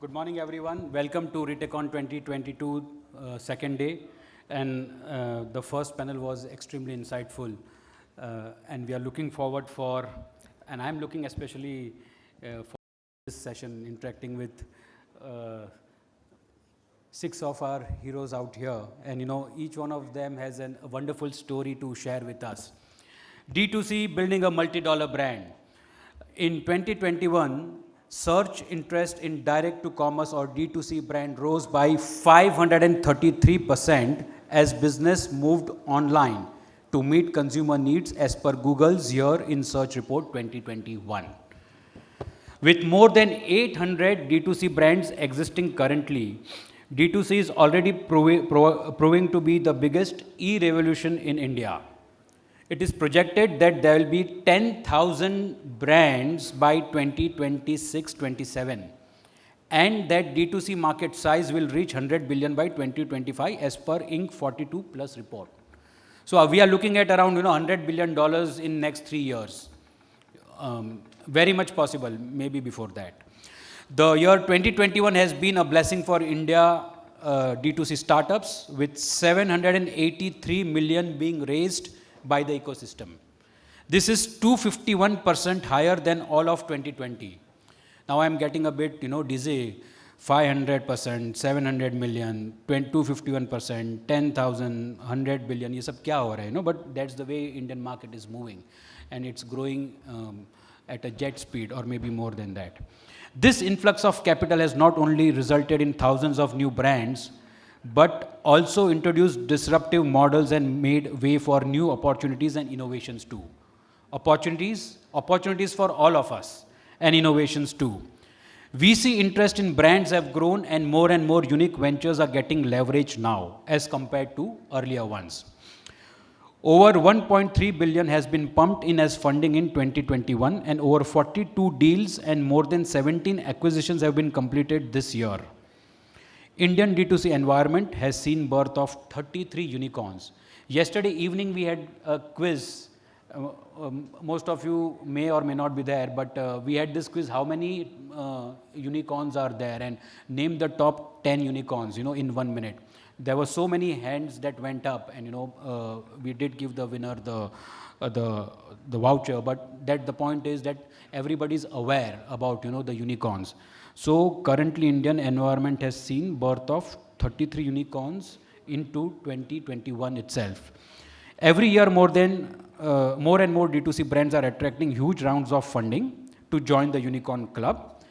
Good morning, everyone. Welcome to ReTechCon 2022, second day. And the first panel was extremely insightful. And we are looking forward for, and I'm looking especially for this session, interacting with 6 of our heroes out here. And each one of them has a wonderful story to share with us. D2C, building a multi-dollar brand. In 2021, search interest in direct-to-commerce or D2C brand rose by 533% as business moved online to meet consumer needs as per Google's Year in Search Report 2021. With more than 800 D2C brands existing currently, D2C is already proving to be the biggest e-revolution in India. It is projected that there will be 10,000 brands by 2026-27 and that D2C market size will reach 100 billion by 2025 as per Inc. 42 Plus report. So we are looking at around $100 billion in next 3 years. Very much possible, maybe before that. The year 2021 has been a blessing for India D2C startups with 783 million being raised by the ecosystem. This is 251% higher than all of 2020. Now I'm getting a bit, dizzy. 500%, 700 million, 251%, 10,000, 100 billion. ये सब क्या हो रहा है, But that's the way Indian market is moving, and it's growing at a jet speed, or maybe more than that. This influx of capital has not only resulted in thousands of new brands, but also introduced disruptive models and made way for new opportunities and innovations too. Opportunities for all of us, and innovations too. VC interest in brands have grown and more unique ventures are getting leverage now as compared to earlier ones. Over 1.3 billion has been pumped in as funding in 2021 and over 42 deals and more than 17 acquisitions have been completed this year. Indian D2C environment has seen birth of 33 unicorns. Yesterday evening we had a quiz. Most of you may or may not be there, but we had this quiz, how many unicorns are there, and name the top 10 unicorns, in 1 minute. There were so many hands that went up, and we did give the winner the voucher, but the point is that everybody is aware about the unicorns. So currently Indian environment has seen birth of 33 unicorns into 2021 itself. Every year more and more D2C brands are attracting huge rounds of funding to join the unicorn club.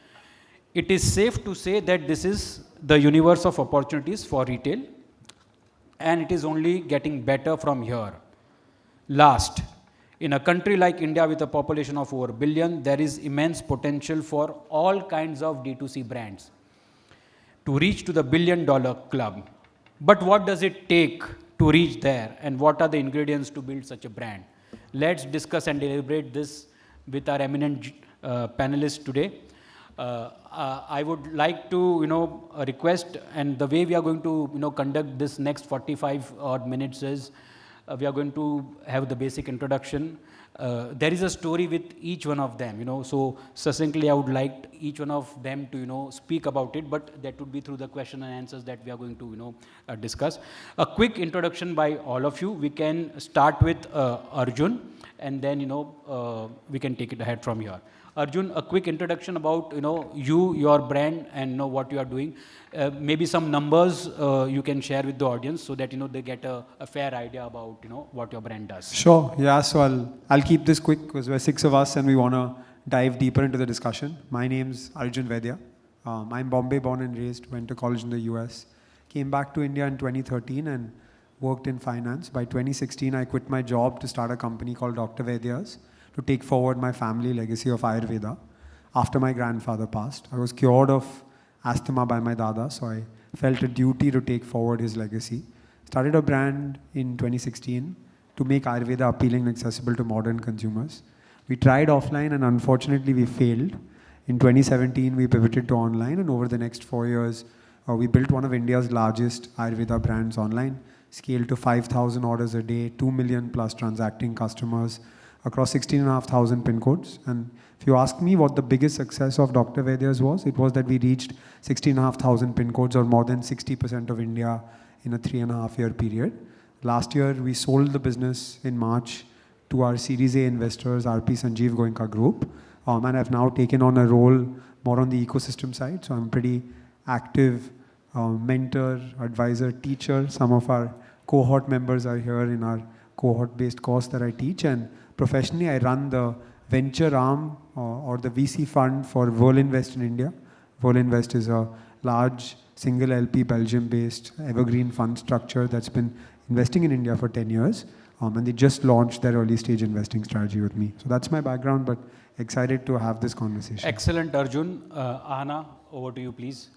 It is safe to say that this is the universe of opportunities for retail, and it is only getting better from here. Last, in a country like India with a population of over 1 billion, there is immense potential for all kinds of D2C brands to reach to the $1 billion club. But what does it take to reach there, and what are the ingredients to build such a brand? Let's discuss and deliberate this with our eminent panelists today. I would like to, request, and the way we are going to, conduct this next 45 odd minutes is, we are going to have the basic introduction. There is a story with each one of them, so succinctly I would like each one of them to, speak about it, but that would be through the question and answers that we are going to, discuss. A quick introduction by all of you. We can start with Arjun, and then, we can take it ahead from here. Arjun, a quick introduction about, your brand and what you are doing. Maybe some numbers you can share with the audience so that, they get a fair idea about, what your brand does. Sure. Yeah. So I'll keep this quick because we're 6 of us and we want to dive deeper into the discussion. My name's Arjun Vaidya. I'm Bombay born and raised, went to college in the US, came back to India in 2013 and worked in finance. By 2016, I quit my job to start a company called Dr. Vedyas to take forward my family legacy of Ayurveda. After my grandfather passed, I was cured of asthma by my dada, so I felt a duty to take forward his legacy. Started a brand in 2016 to make Ayurveda appealing and accessible to modern consumers. We tried offline and unfortunately we failed. In 2017, we pivoted to online, and over the next 4 years, we built one of India's largest Ayurveda brands online, scaled to 5,000 orders a day, 2 million plus transacting customers, across 16,500 pin codes. And if you ask me what the biggest success of Dr. Vedya's was, it was that we reached 16,500 pin codes, or more than 60% of India in a 3.5-year period. Last year, we sold the business in March to our Series A investors, RP Sanjeev Goenka Group. And I've now taken on a role more on the ecosystem side. So I'm pretty active mentor, advisor, teacher. Some of our cohort members are here in our cohort-based course that I teach. And professionally, I run the venture arm or the VC fund for Verlinvest in India. Verlinvest is a large single LP Belgium-based evergreen fund structure that's been investing in India for 10 years. And they just launched their early stage investing strategy with me. So that's my background, but excited to have this conversation. Excellent, Arjun. Ahana, over to you, please.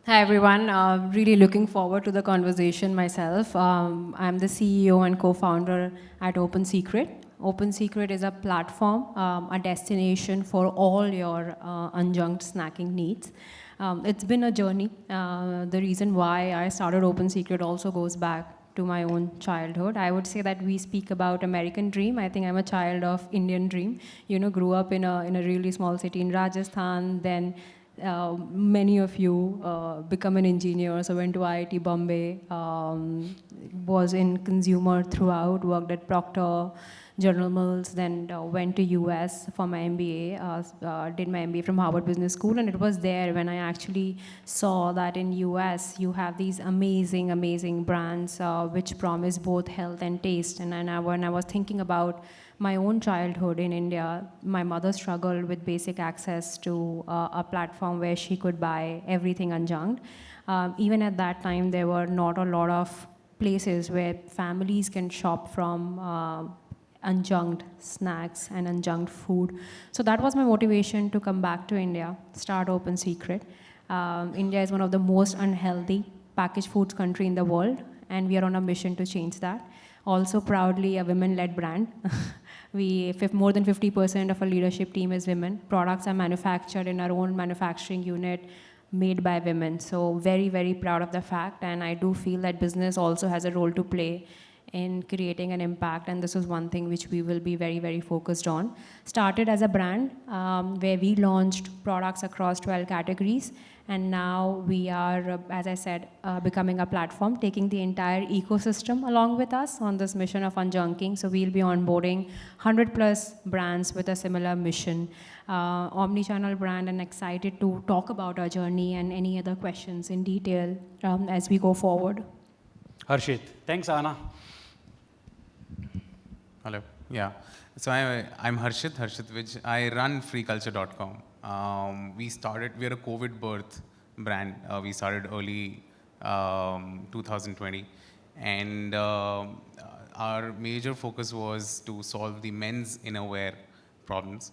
Hi, everyone. Really looking forward to the conversation myself. I'm the CEO and co-founder at Open Secret. Open Secret is a platform, a destination for all your unjunked snacking needs. It's been a journey. The reason why I started Open Secret also goes back to my own childhood. I would say that we speak about American dream. I think I'm a child of Indian dream. You know, grew up in a really small city in Rajasthan, then many of you become an engineer, so went to IIT Bombay, was in consumer throughout, worked at Procter, General Mills, then went to US for my MBA, did my MBA from Harvard Business School, and it was there when I actually saw that in US you have these amazing brands which promise both health and taste. And when I was thinking about my own childhood in India, my mother struggled with basic access to a platform where she could buy everything unjunked. Even at that time, there were not a lot of places where families can shop from unjunked snacks and unjunked food. So that was my motivation to come back to India, start Open Secret. India is one of the most unhealthy packaged foods country in the world, and we are on a mission to change that. Also proudly a women-led brand. More than 50% of our leadership team is women. Products are manufactured in our own manufacturing unit, made by women. So very proud of the fact, and I do feel that business also has a role to play in creating an impact, and this is one thing which we will be very focused on. Started as a brand where we launched products across 12 categories, and now we are, as I said, becoming a platform, taking the entire ecosystem along with us on this mission of unjunking. So we'll be onboarding 100+ brands with a similar mission. Omni-channel brand, and excited to talk about our journey and any other questions in detail as we go forward. Harshit. Thanks, Ahana. Hello. Yeah. So I'm Harshit Vij. I run freeculture.com. We're a COVID birth brand. We started early 2020. And our major focus was to solve the men's innerwear problems.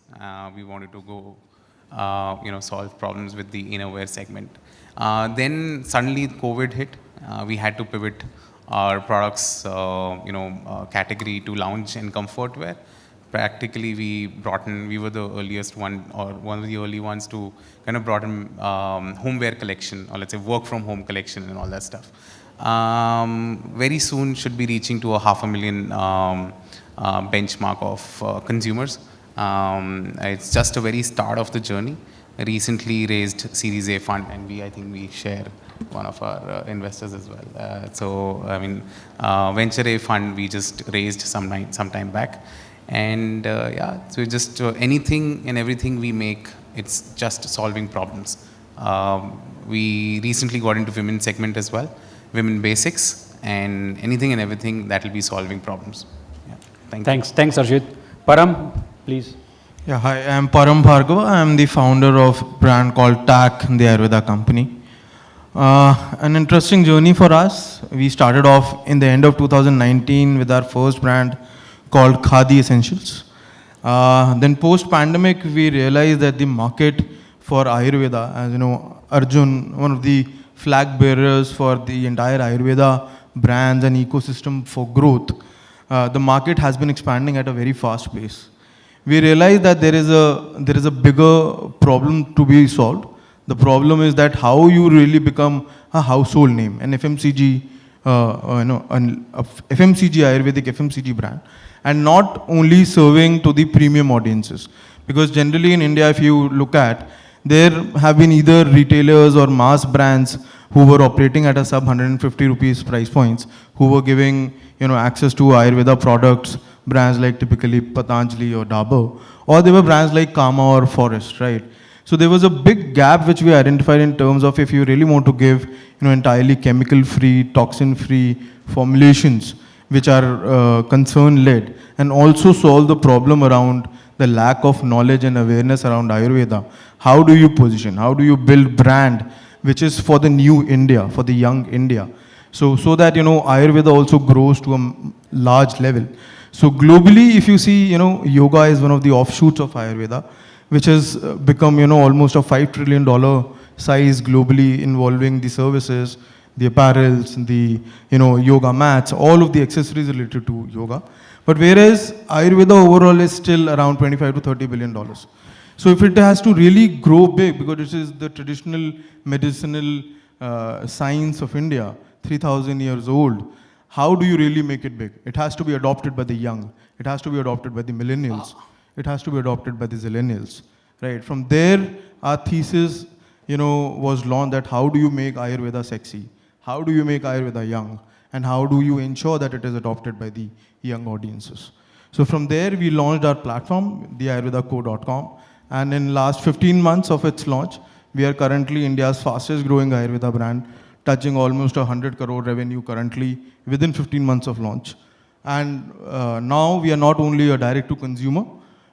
We wanted to go, solve problems with the innerwear segment. Then suddenly COVID hit. We had to pivot our products, category to lounge and comfort wear. Practically, we were the earliest one, or one of the early ones to kind of brought in homeware collection, or let's say work from home collection and all that stuff. Very soon should be reaching to a 500,000 benchmark of consumers. It's just a very start of the journey. Recently raised Series A fund, and I think we share one of our investors as well. Venture A fund we just raised some time back. And so just anything and everything we make, it's just solving problems. We recently got into women segment as well, women basics, and anything and everything that will be solving problems. Yeah. Thanks, Arjit. Param, please. Yeah, hi, I'm Param Bhargava. I'm the founder of a brand called TAC, the Ayurveda company. An interesting journey for us. We started off in the end of 2019 with our first brand called Khadi Essentials. Then post-pandemic, we realized that the market for Ayurveda, as you know, Arjun, one of the flag bearers for the entire Ayurveda brands and ecosystem for growth, the market has been expanding at a very fast pace. We realized that there is a bigger problem to be solved. The problem is that how you really become a household name. An FMCG FMCG, Ayurvedic FMCG brand, and not only serving to the premium audiences. Because generally in India, if you look at, there have been either retailers or mass brands who were operating at a sub 150 rupees price points, who were giving access to Ayurveda products, brands like typically Patanjali or Dabur, or they were brands like Kama or Forest, right? So there was a big gap which we identified in terms of if you really want to give entirely chemical-free, toxin-free formulations which are concern-led, and also solve the problem around the lack of knowledge and awareness around Ayurveda. How do you position? How do you build brand which is for the new India, for the young India? So that Ayurveda also grows to a large level. So globally, if you see, yoga is one of the offshoots of Ayurveda, which has become, almost a $5 trillion size globally, involving the services, the apparels, the, yoga mats, all of the accessories related to yoga. But whereas Ayurveda overall is still around $25 to $30 billion. So if it has to really grow big, because this is the traditional medicinal science of India, 3,000 years old, how do you really make it big? It has to be adopted by the young. It has to be adopted by the millennials. It has to be adopted by the zillennials, right? From there, our thesis, was launched that how do you make Ayurveda sexy? How do you make Ayurveda young? And how do you ensure that it is adopted by the young audiences? So from there, we launched our platform, theayurvedaco.com. And in last 15 months of its launch, we are currently India's fastest growing Ayurveda brand, touching almost 100 crore revenue currently within 15 months of launch. And now we are not only a direct to consumer,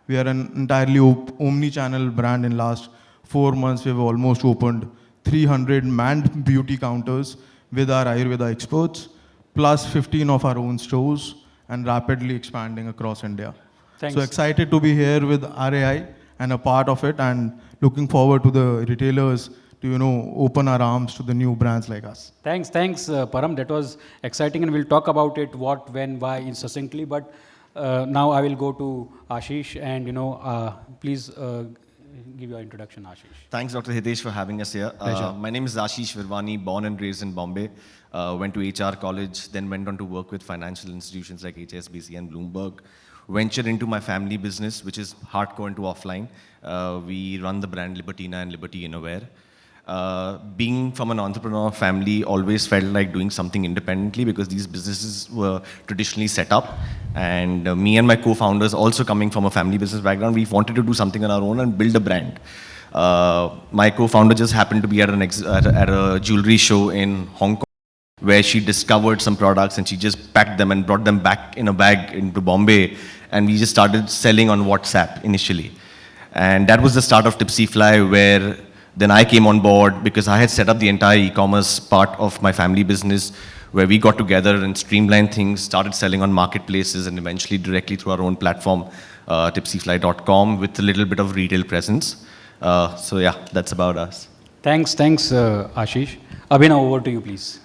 we are an entirely omni-channel brand. In last 4 months, we have almost opened 300 manned beauty counters with our Ayurveda experts, plus 15 of our own stores, and rapidly expanding across India. Thanks. So excited to be here with RAI and a part of it, and looking forward to the retailers to open our arms to the new brands like us. Thanks, Param. That was exciting, and we'll talk about it, what, when, why, succinctly. But now I will go to Ashish, and please give your introduction, Ashish. Thanks, Dr. Hitesh, for having us here. My name is Ashish Virwani, born and raised in Bombay. Went to HR college, then went on to work with financial institutions like HSBC and Bloomberg. Ventured into my family business, which is hardcore into offline. We run the brand Libertina and Liberty Innovare. Being from an entrepreneur family, always felt like doing something independently because these businesses were traditionally set up. And me and my co-founders, also coming from a family business background, we wanted to do something on our own and build a brand. My co-founder just happened to be at a jewelry show in Hong Kong, where she discovered some products and she just packed them and brought them back in a bag into Bombay. And we just started selling on WhatsApp initially. And that was the start of Tipsy Fly, where then I came on board because I had set up the entire e-commerce part of my family business, where we got together and streamlined things, started selling on marketplaces, and eventually directly through our own platform, tipsyfly.com, with a little bit of retail presence. So yeah, that's about us. Thanks, Ashish. Abhinav, over to you, please.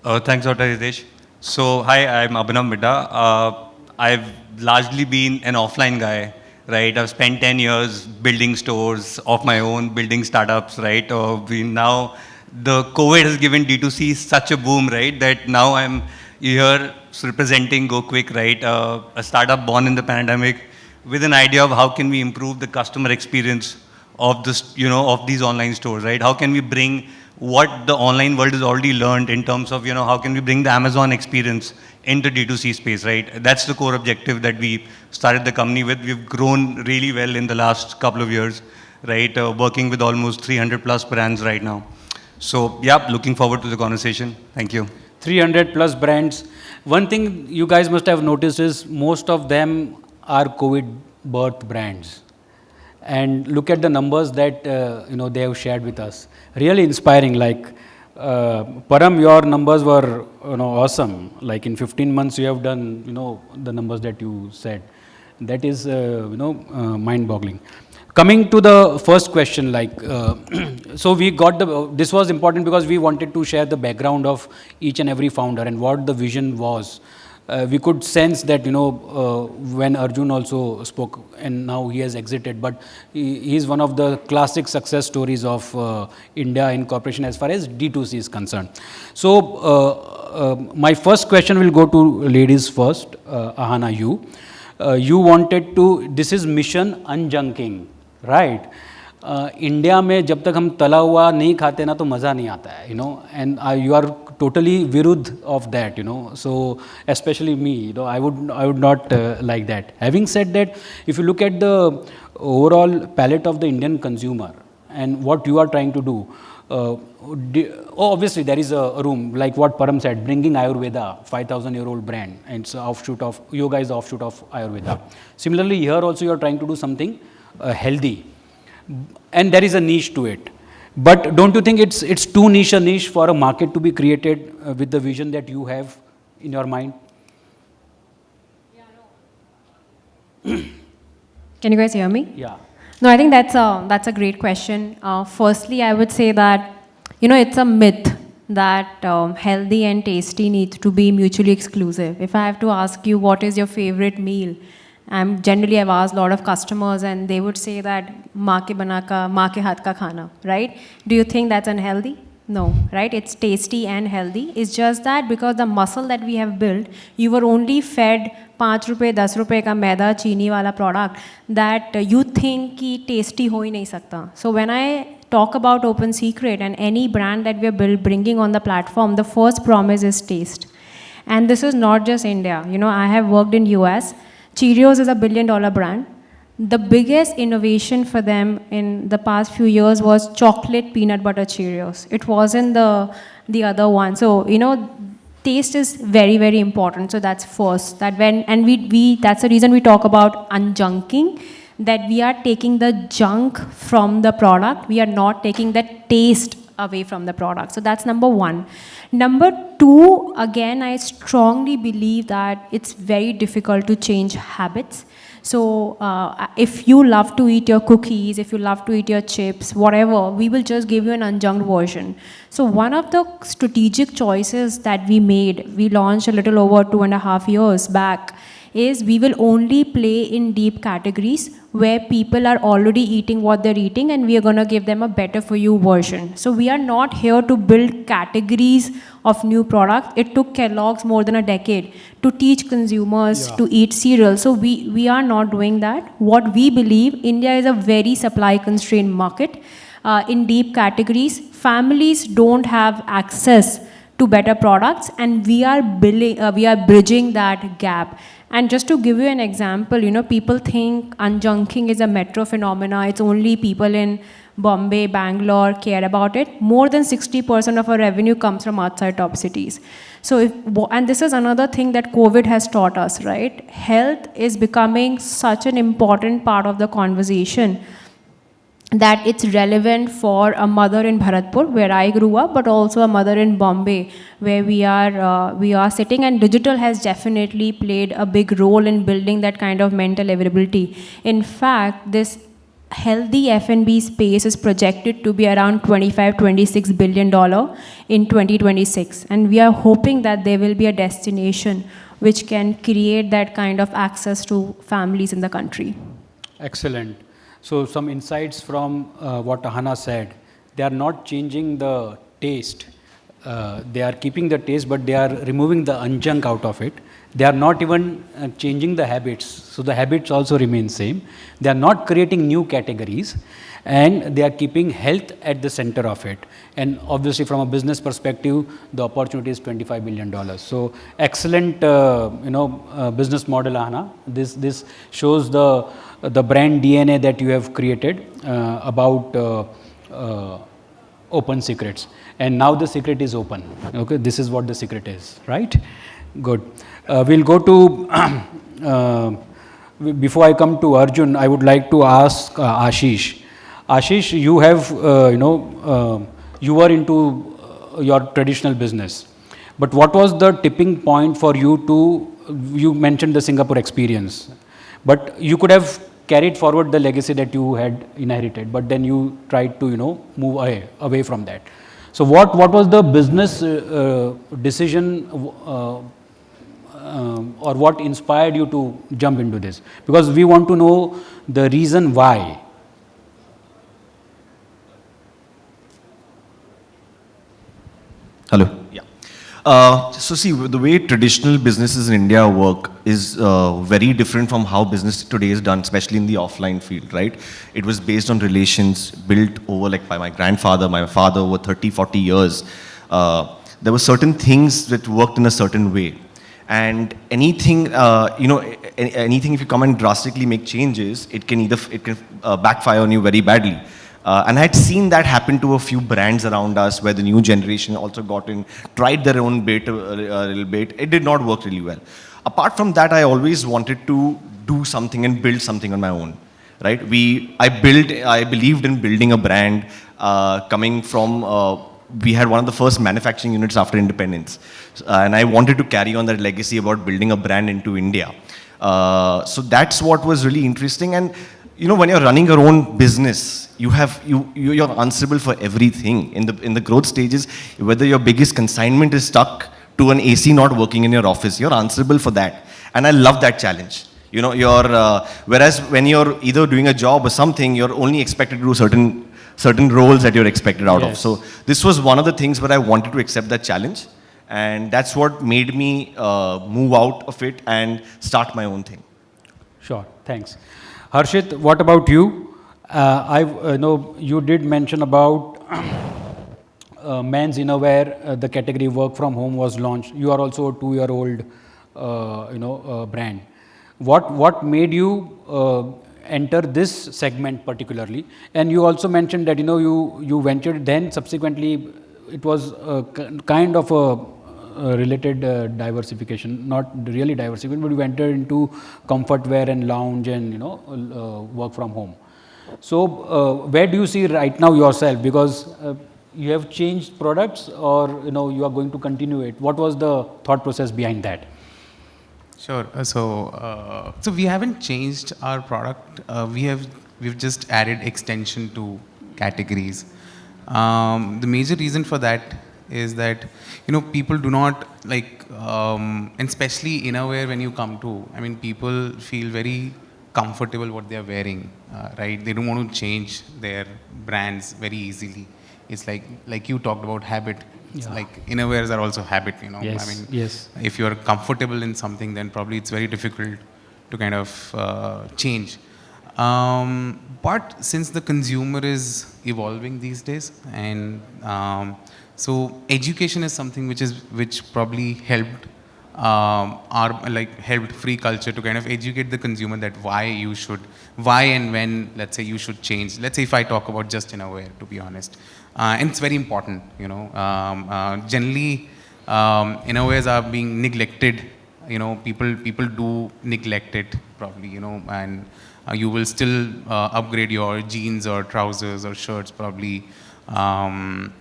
Thanks, Dr. Hitesh. So, hi, I'm Abhinav Midha. I've largely been an offline guy, right? I've spent 10 years building stores of my own, building startups, right? Now, the COVID has given D2C such a boom, right? That now I'm here representing Go Quick, right? A startup born in the pandemic with an idea of how can we improve the customer experience of this, of these online stores, right? How can we bring what the online world has already learned in terms of, how can we bring the Amazon experience into D2C space, right? That's the core objective that we started the company with. We've grown really well in the last couple of years, right? Working with almost 300 plus brands right now. So, yeah, looking forward to the conversation. Thank you. 300 plus brands. One thing you guys must have noticed is most of them are COVID birth brands. And look at the numbers that they have shared with us. Really inspiring. Like Param, your numbers were awesome. Like in 15 months, you have done the numbers that you said. That is mind-boggling. Coming to the first question, so we got this was important because we wanted to share the background of each and every founder and what the vision was. we could sense that, when Arjun also spoke, and now he has exited, but he is one of the classic success stories of India incorporation as far as D2C is concerned. So my first question will go to ladies first. Ahana, you wanted to, this is mission unjunking, right? India में जब तक हम तला हुआ नहीं खाते ना तो मज़ा नहीं आता है, and you are totally viruddh of that, so especially me, I would not like that. Having said that, if you look at the overall palette of the Indian consumer and what you are trying to do, obviously there is a room, like what Param said, bringing Ayurveda, 5,000-year-old brand, and it's offshoot of, yoga is the offshoot of Ayurveda. Similarly, here also you are trying to do something healthy, and there is a niche to it. But don't you think it's too niche a niche for a market to be created with the vision that you have in your mind? Can you guys hear me? Yeah. No, I think that's a great question. Firstly, I would say that, it's a myth that healthy and tasty need to be mutually exclusive. If I have to ask you what is your favorite meal, generally I've asked a lot of customers and they would say that maa ke haath ka khana, right? Do you think that's unhealthy? No, right? It's tasty and healthy. It's just that because the muscle that we have built, you were only fed 5 rupees, 10 rupees ka maida, chini wala product that you think ki tasty ho hi nahi sakta. So when I talk about Open Secret and any brand that we are bringing on the platform, the first promise is taste. And this is not just India. I have worked in US. Cheerios is a $1 billion brand. The biggest innovation for them in the past few years was chocolate peanut butter Cheerios. It wasn't the other one. So, taste is very, very important. So that's first. That's the reason we talk about unjunking, that we are taking the junk from the product. We are not taking the taste away from the product. So that's number one. Number two, again, I strongly believe that it's very difficult to change habits. So if you love to eat your cookies, if you love to eat your chips, whatever, we will just give you an unjunked version. So one of the strategic choices that we made, we launched a little over 2.5 years back, is we will only play in deep categories where people are already eating what they're eating, and we are going to give them a better for you version. So we are not here to build categories of new products. It took Kellogg's more than a decade to teach consumers to eat cereal. So we are not doing that. What we believe, India is a very supply constrained market. In deep categories, families don't have access to better products, and we are bridging that gap. And just to give you an example, people think unjunking is a metro phenomena. It's only people in Bombay, Bangalore care about it. More than 60% of our revenue comes from outside top cities. So, and this is another thing that COVID has taught us, right? Health is becoming such an important part of the conversation that it's relevant for a mother in Bharatpur, where I grew up, but also a mother in Bombay, where we are sitting, and digital has definitely played a big role in building that kind of mental availability. In fact, this healthy F&B space is projected to be around $25-26 billion in 2026, and we are hoping that there will be a destination which can create that kind of access to families in the country. Excellent. So some insights from what Ahana said. They are not changing the taste. They are keeping the taste, but they are removing the unjunk out of it. They are not even changing the habits. So the habits also remain same. They are not creating new categories, and they are keeping health at the center of it. And obviously from a business perspective, the opportunity is $25 billion. So excellent, business model, Ahana. This shows the brand DNA that you have created about open secrets. And now the secret is open. Okay, this is what the secret is, right? Good. We'll go to, before I come to Arjun, I would like to ask Ashish. Ashish, you have, you were into your traditional business. But what was the tipping point for you you mentioned the Singapore experience, but you could have carried forward the legacy that you had inherited, but then you tried to, move away from that. So what was the business decision or what inspired you to jump into this? Because we want to know the reason why. Hello. Yeah. So see, the way traditional businesses in India work is very different from how business today is done, especially in the offline field, right? It was based on relations built over like by my grandfather, my father, over 30, 40 years. There were certain things that worked in a certain way. And anything, anything if you come and drastically make changes, it can backfire on you very badly. And I had seen that happen to a few brands around us where the new generation also got in, tried their own bit a little bit. It did not work really well. Apart from that, I always wanted to do something and build something on my own, right? I believed in building a brand coming from, we had one of the first manufacturing units after independence. And I wanted to carry on that legacy about building a brand into India. So that's what was really interesting. And when you're running your own business, you're answerable for everything. In the growth stages, whether your biggest consignment is stuck to an AC not working in your office, you're answerable for that. And I love that challenge. Whereas when you're either doing a job or something, you're only expected to do certain roles that you're expected out of. So this was one of the things where I wanted to accept that challenge. And that's what made me move out of it and start my own thing. Sure, thanks. Harshit, what about you? I know you did mention about men's innerwear, the category work from home was launched. You are also a 2-year-old, brand. What made you enter this segment particularly? And you also mentioned that you ventured. Then subsequently, it was kind of a related diversification, not really diversification, but you entered into comfort wear and lounge and work from home. So where do you see right now yourself? Because you have changed products, or you are going to continue it. What was the thought process behind that? Sure. So we haven't changed our product. We've just added extension to categories. The major reason for that is that people do not like, and especially innerwear when you come to. I mean, people feel very comfortable what they are wearing, right? They don't want to change their brands very easily. It's like you talked about habit. It's like innerwears are also habit, Yes, I mean, yes. if you're comfortable in something, then probably it's very difficult to kind of change. But since the consumer is evolving these days, and so education is something which probably helped helped free culture to kind of educate the consumer that why and when, let's say, you should change. Let's say if I talk about just innerwear, to be honest, and it's very important, generally innerwears are being neglected. People do neglect it probably, and you will still upgrade your jeans or trousers or shirts probably. I'm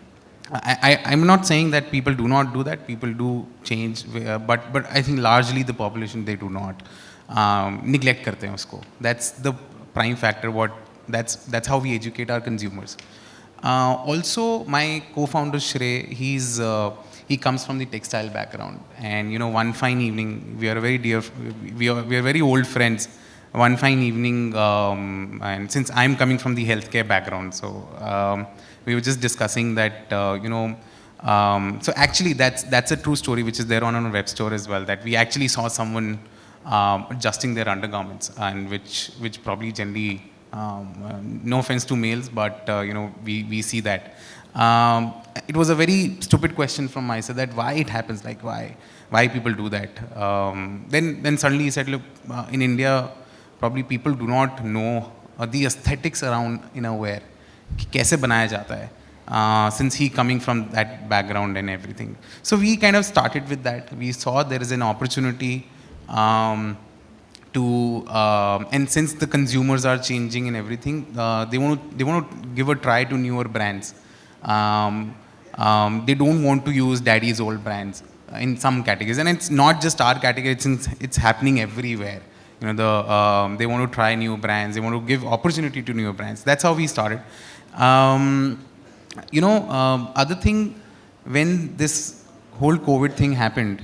not saying that people do not do that. People do change, but I think largely the population, they do not neglect karte hain usko. That's the prime factor. That's how we educate our consumers. Also, my co-founder Shrey, he comes from the textile background, and one fine evening, we are very old friends. One fine evening, and since I'm coming from the healthcare background, so we were just discussing that, so actually that's a true story which is there on our web store as well, that we actually saw someone adjusting their undergarments, and which probably generally, no offense to males, but we see that. It was a very stupid question from my side, that why it happens, like why people do that. Then suddenly he said, look, in India, probably people do not know the aesthetics around innerwear. Kaise banaya jata hai, since he coming from that background and everything. So we kind of started with that. We saw there is an opportunity and since the consumers are changing and everything, they want to give a try to newer brands. They don't want to use daddy's old brands in some categories, and it's not just our category. It's happening everywhere. They want to try new brands. They want to give opportunity to newer brands. That's how we started. Other thing, when this whole COVID thing happened,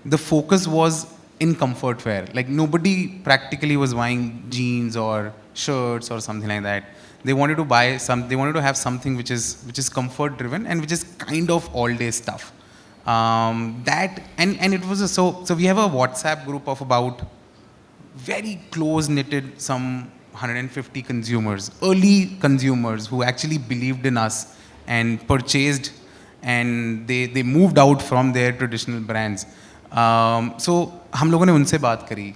the focus was in comfort wear. Like nobody practically was buying jeans or shirts or something like that. They wanted to buy they wanted to have something which is comfort driven and which is kind of all day stuff. And it was so we have a WhatsApp group of about very close knitted, some 150 consumers, early consumers who actually believed in us and purchased, and they moved out from their traditional brands. So हम लोगों ने उनसे बात करी.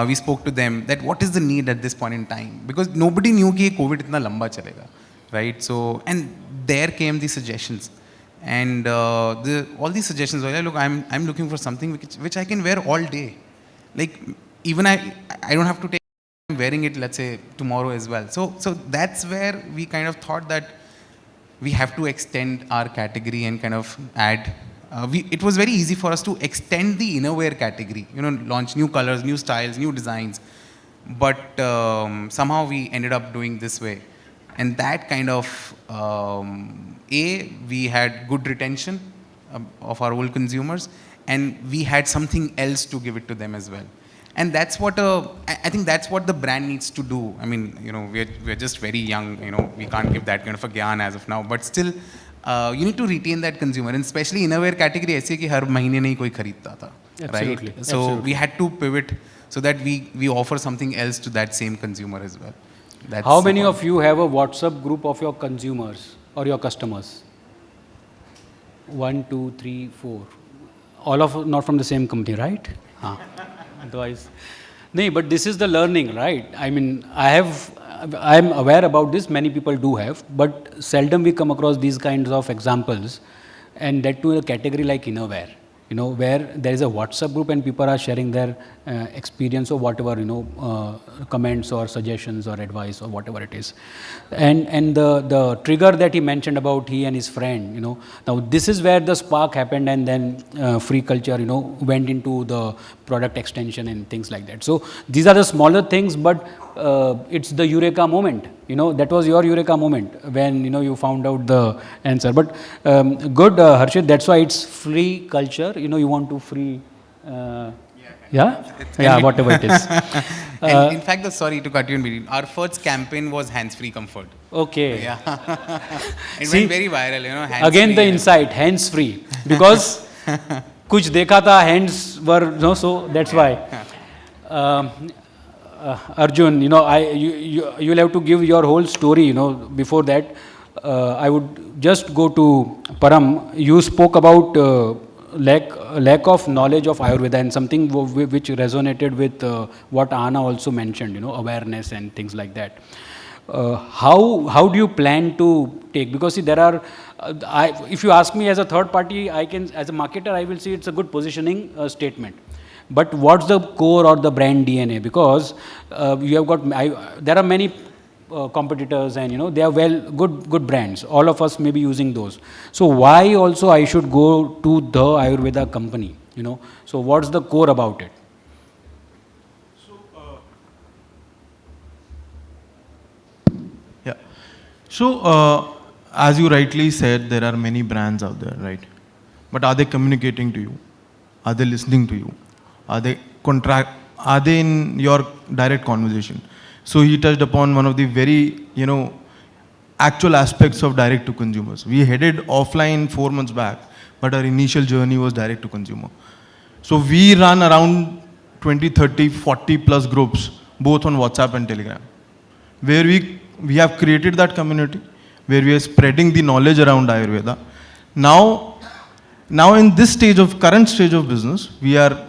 We spoke to them that what is the need at this point in time, because nobody knew कि COVID इतना लंबा चलेगा, right? So and there came the suggestions, and all these suggestions were like, look, I'm looking for something which I can wear all day, like even I don't have to take. I'm wearing it, let's say tomorrow as well. So that's where we kind of thought that we have to extend our category and kind of add. It was very easy for us to extend the innerwear category, launch new colors, new styles, new designs. But somehow we ended up doing this way. And that kind of, we had good retention of our old consumers, and we had something else to give it to them as well. And that's what I think that's what the brand needs to do. I mean, we're just very young, we can't give that kind of a gyan as of now, but still, you need to retain that consumer, and especially innerwear category ऐसी है कि हर महीने नहीं कोई खरीदता था, right? So we had to pivot so that we offer something else to that same consumer as well. That's how many of you have a WhatsApp group of your consumers or your customers? 1, 2, 3, 4. All of not from the same company, right? Otherwise, no. But this is the learning, right? I mean, I'm aware about this. Many people do have, but seldom we come across these kinds of examples, and that to a category like innerwear, where there is a WhatsApp group and people are sharing their experience or whatever, comments or suggestions or advice or whatever it is. And the trigger that he mentioned about he and his friend, now this is where the spark happened, and then free culture, went into the product extension and things like that. So these are the smaller things, but it's the eureka moment. That was your eureka moment when you found out the answer. But good, Harshit. That's why it's free culture. You want to free. Whatever it is. And in fact, sorry to cut you in between. Our first campaign was hands-free comfort. Okay. Yeah. It went very viral. Again, the insight, hands-free, because कुछ देखा था, hands were so that's why. Arjun, you'll have to give your whole story. Before that, I would just go to Param. You spoke about lack of knowledge of Ayurveda, and something which resonated with what Ahana also mentioned. Awareness and things like that. How do you plan to take? Because see, there are. If you ask me as a third party, as a marketer, I will see it's a good positioning statement. But what's the core or the brand DNA? Because you have got, there are many competitors, and they are good brands. All of us may be using those. So why also I should go to the Ayurveda company? So what's the core about it? So as you rightly said, there are many brands out there, right? But are they communicating to you? Are they listening to you? Are they in your direct conversation? So he touched upon one of the very, actual aspects of direct to consumers. We headed offline 4 months back, but our initial journey was direct to consumer. So we run around 20, 30, 40 plus groups, both on WhatsApp and Telegram, where we have created that community, where we are spreading the knowledge around Ayurveda. Now in this current stage of business, we are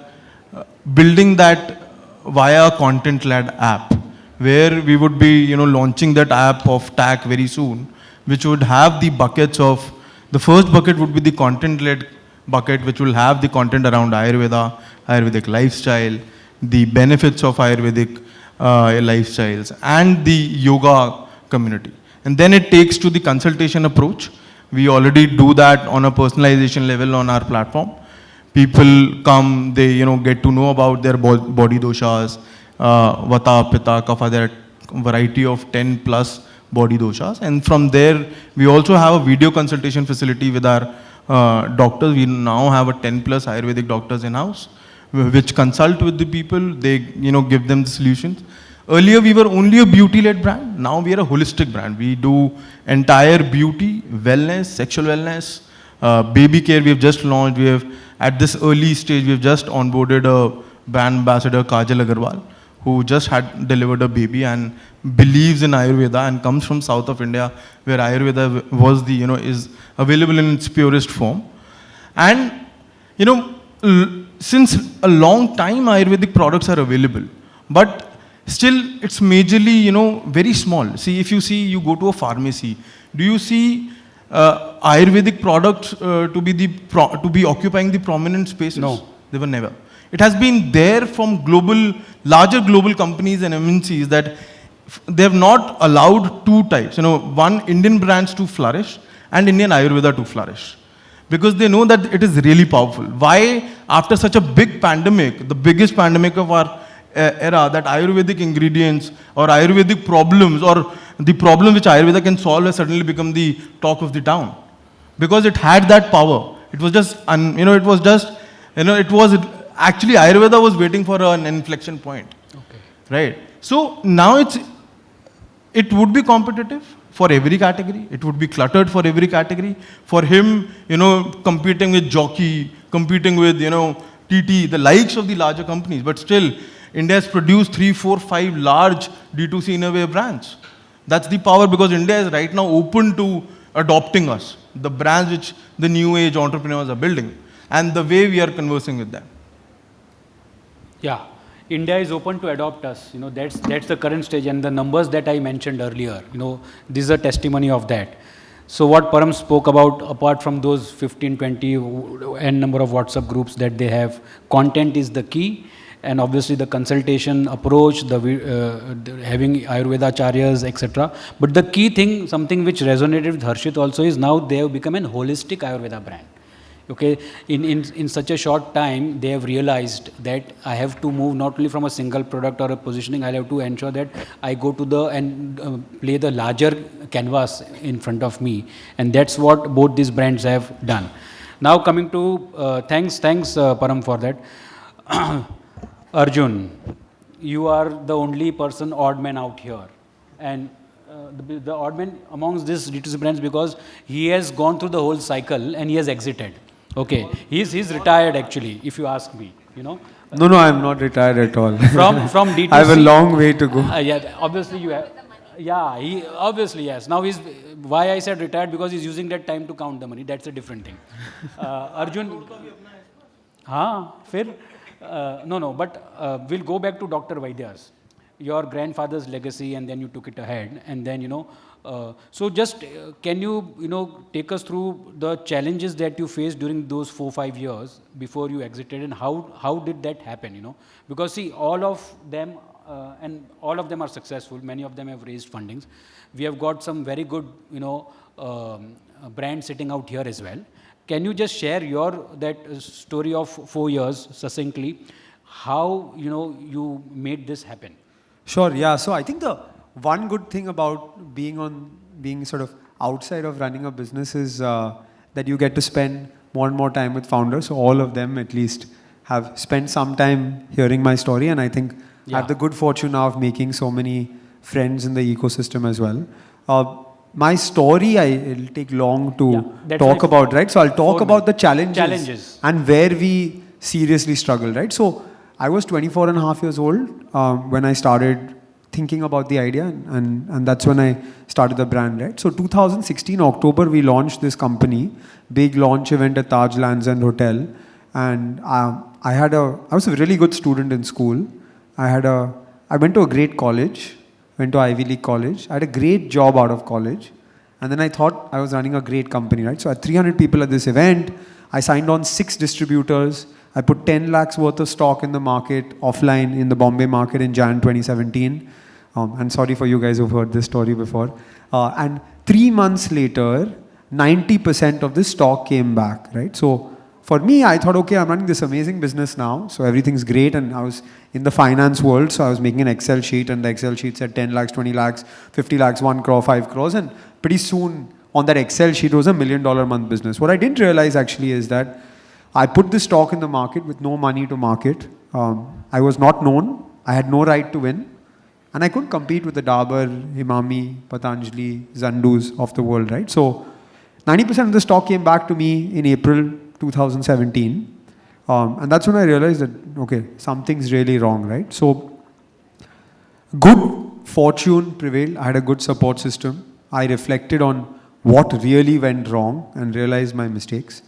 building that via a content-led app, where we would be, launching that app of TAC very soon, which would have the buckets of, the first bucket would be the content-led bucket, which will have the content around Ayurveda, Ayurvedic lifestyle, the benefits of Ayurvedic lifestyles, and the yoga community. And then it takes to the consultation approach. We already do that on a personalization level on our platform. People come, they get to know about their body doshas, vata, pitta, kapha. There are a variety of 10 plus body doshas, and from there we also have a video consultation facility with our doctors. We now have a 10 plus Ayurvedic doctors in house, which consult with the people. They, give them the solutions. Earlier, we were only a beauty-led brand. Now we are a holistic brand. We do entire beauty, wellness, sexual wellness, baby care. We have just launched. We have, at this early stage, we have just onboarded a brand ambassador, Kajal Agarwal, who just had delivered a baby and believes in Ayurveda and comes from south of India, where Ayurveda was the, is available in its purest form. And, since a long time Ayurvedic products are available, but still it's majorly, very small. See, if you go to a pharmacy, do you see Ayurvedic products to be occupying the prominent spaces? No. They were never. It has been there from larger global companies and MNCs that they have not allowed two types. One, Indian brands to flourish and Indian Ayurveda to flourish. Because they know that it is really powerful. Why, after such a big pandemic, the biggest pandemic of our era, that Ayurvedic ingredients or Ayurvedic problems or the problem which Ayurveda can solve has suddenly become the talk of the town? Because it had that power. It was just, actually Ayurveda was waiting for an inflection point. Okay. Right? So now it would be competitive for every category. It would be cluttered for every category. For him, competing with Jockey, competing with, TT, the likes of the larger companies. But still, India has produced 3, 4, 5 large D2C innerwear brands. That's the power, because India is right now open to adopting us, the brands which the new age entrepreneurs are building, and the way we are conversing with them. Yeah, India is open to adopt us. That's the current stage, and the numbers that I mentioned earlier, this is a testimony of that. So what Param spoke about, apart from those 15, 20, n number of WhatsApp groups that they have, content is the key, and obviously the consultation approach, the having Ayurveda acharyas, etc. But the key thing, something which resonated with Harshit also, is now they have become a holistic Ayurveda brand. Okay, in such a short time, they have realized that I have to move not only from a single product or a positioning, I have to ensure that I go to and play the larger canvas in front of me, and that's what both these brands have done. Now coming to, thanks Param for that. Arjun, you are the only person odd man out here, and the odd man amongst these D2C brands, because he has gone through the whole cycle and he has exited. Okay, he's retired actually, if you ask me, No, I'm not retired at all. From D2C. I have a long way to go. Yeah, obviously you have. Yeah, he obviously, yes. Now why I said retired, because he's using that time to count the money. That's a different thing. Arjun. No, but we'll go back to Dr. Vaidya's. Your grandfather's legacy, and then you took it ahead, and then, so just can you, take us through the challenges that you faced during those 4-5 years before you exited, and how did that happen, Because see, all of them, and all of them are successful. Many of them have raised fundings. We have got some very good, brands sitting out here as well. Can you just share that story of 4 years succinctly, how, you made this happen? Sure, yeah. So I think the one good thing about being sort of outside of running a business is that you get to spend more and more time with founders. So all of them at least have spent some time hearing my story, and I think I have the good fortune now of making so many friends in the ecosystem as well. My story, it'll take long to talk about, right? So I'll talk about the challenges and where we seriously struggle, right? So I was 24 and a half years old when I started thinking about the idea, and that's when I started the brand, right? So 2016 October, we launched this company, big launch event at Taj Lands End Hotel, and I was a really good student in school. I went to a great college, went to Ivy League college. I had a great job out of college, and then I thought I was running a great company, right? So I had 300 people at this event. I signed on 6 distributors. I put 10 lakhs worth of stock in the market, offline in the Bombay market in Jan 2017. And sorry for you guys who've heard this story before. And 3 months later, 90% of the stock came back, right? So for me, I thought, okay, I'm running this amazing business now, so everything's great. And I was in the finance world, so I was making an Excel sheet, and the Excel sheet said 10 lakhs, 20 lakhs, 50 lakhs, 1 crore, 5 crores. And pretty soon, on that Excel sheet was $1 million a month business. What I didn't realize actually is that I put this stock in the market with no money to market. I was not known. I had no right to win. And I couldn't compete with the Dabur, Himami, Patanjali, Zandus of the world, right? So 90% of the stock came back to me in April 2017. And that's when I realized that, okay, something's really wrong, right? So good fortune prevailed. I had a good support system. I reflected on what really went wrong and realized my mistakes.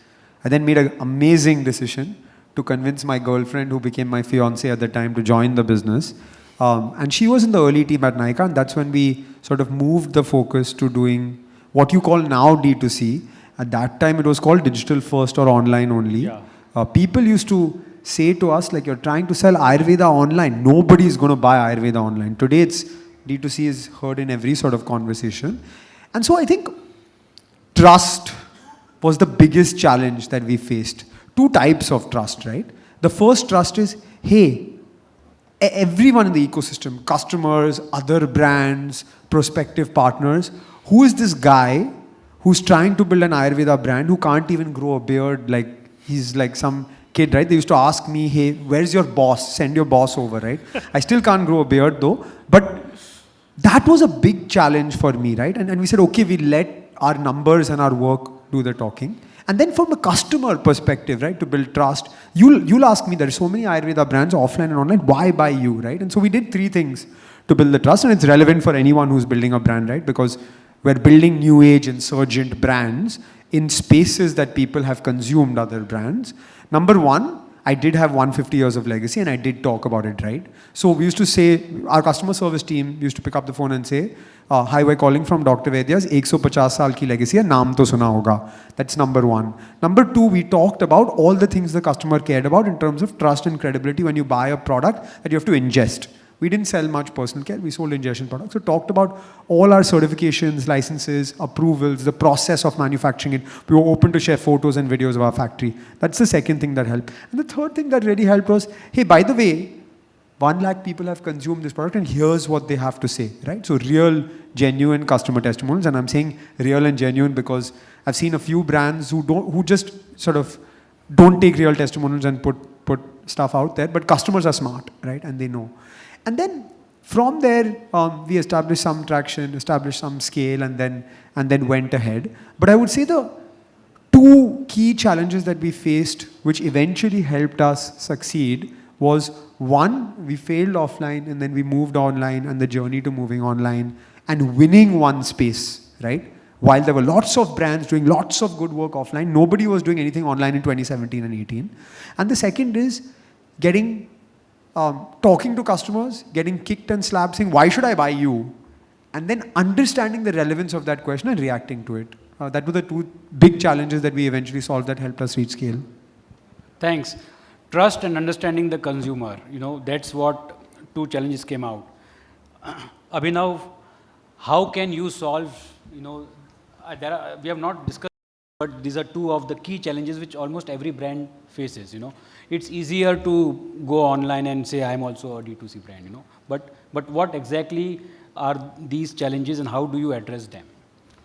I then made an amazing decision to convince my girlfriend, who became my fiance at the time, to join the business. And she was in the early team at Nykaa, and that's when we sort of moved the focus to doing what you call now D2C. At that time, it was called digital first or online only. Yeah. People used to say to us, like, you're trying to sell Ayurveda online. Nobody is going to buy Ayurveda online. Today, it's D2C is heard in every sort of conversation. And so I think trust was the biggest challenge that we faced. Two types of trust, right? The first trust is, hey, everyone in the ecosystem, customers, other brands, prospective partners, who is this guy who's trying to build an Ayurveda brand who can't even grow a beard, like he's like some kid, right? They used to ask me, hey, where's your boss? Send your boss over, right? I still can't grow a beard though. But that was a big challenge for me, right? And we said, okay, we let our numbers and our work do the talking. And then from a customer perspective, right, to build trust, you'll ask me, there are so many Ayurveda brands, offline and online, why buy you, right? And so we did 3 things to build the trust, and it's relevant for anyone who's building a brand, right? Because we're building new age insurgent brands in spaces that people have consumed other brands. Number 1, I did have 150 years of legacy, and I did talk about it, right? So we used to say, our customer service team used to pick up the phone and say, hi, we're calling from Dr. Vaidya's 150 saal ki legacy hai, naam to suna hoga. That's number 1. Number 2, we talked about all the things the customer cared about in terms of trust and credibility when you buy a product that you have to ingest. We didn't sell much personal care, we sold ingestion products. So talked about all our certifications, licenses, approvals, the process of manufacturing it. We were open to share photos and videos of our factory. That's the second thing that helped. And the third thing that really helped was, hey, by the way, 1 lakh people have consumed this product and here's what they have to say, right? So real, genuine customer testimonials. And I'm saying real and genuine because I've seen a few brands who just sort of don't take real testimonials and put stuff out there, but customers are smart, right? And they know. And then from there, we established some traction, established some scale, and then went ahead. But I would say the 2 key challenges that we faced, which eventually helped us succeed, was 1, we failed offline, and then we moved online, and the journey to moving online and winning one space, right? While there were lots of brands doing lots of good work offline, nobody was doing anything online in 2017 and 18. And the second is getting talking to customers, getting kicked and slapped, saying, why should I buy you? And then understanding the relevance of that question and reacting to it. That were the 2 big challenges that we eventually solved that helped us reach scale. Thanks. Trust and understanding the consumer. That's what 2 challenges came out. Abhinav, how can you solve, we have not discussed, but these are 2 of the key challenges which almost every brand faces, It's easier to go online and say, I'm also a D2C brand, But what exactly are these challenges and how do you address them?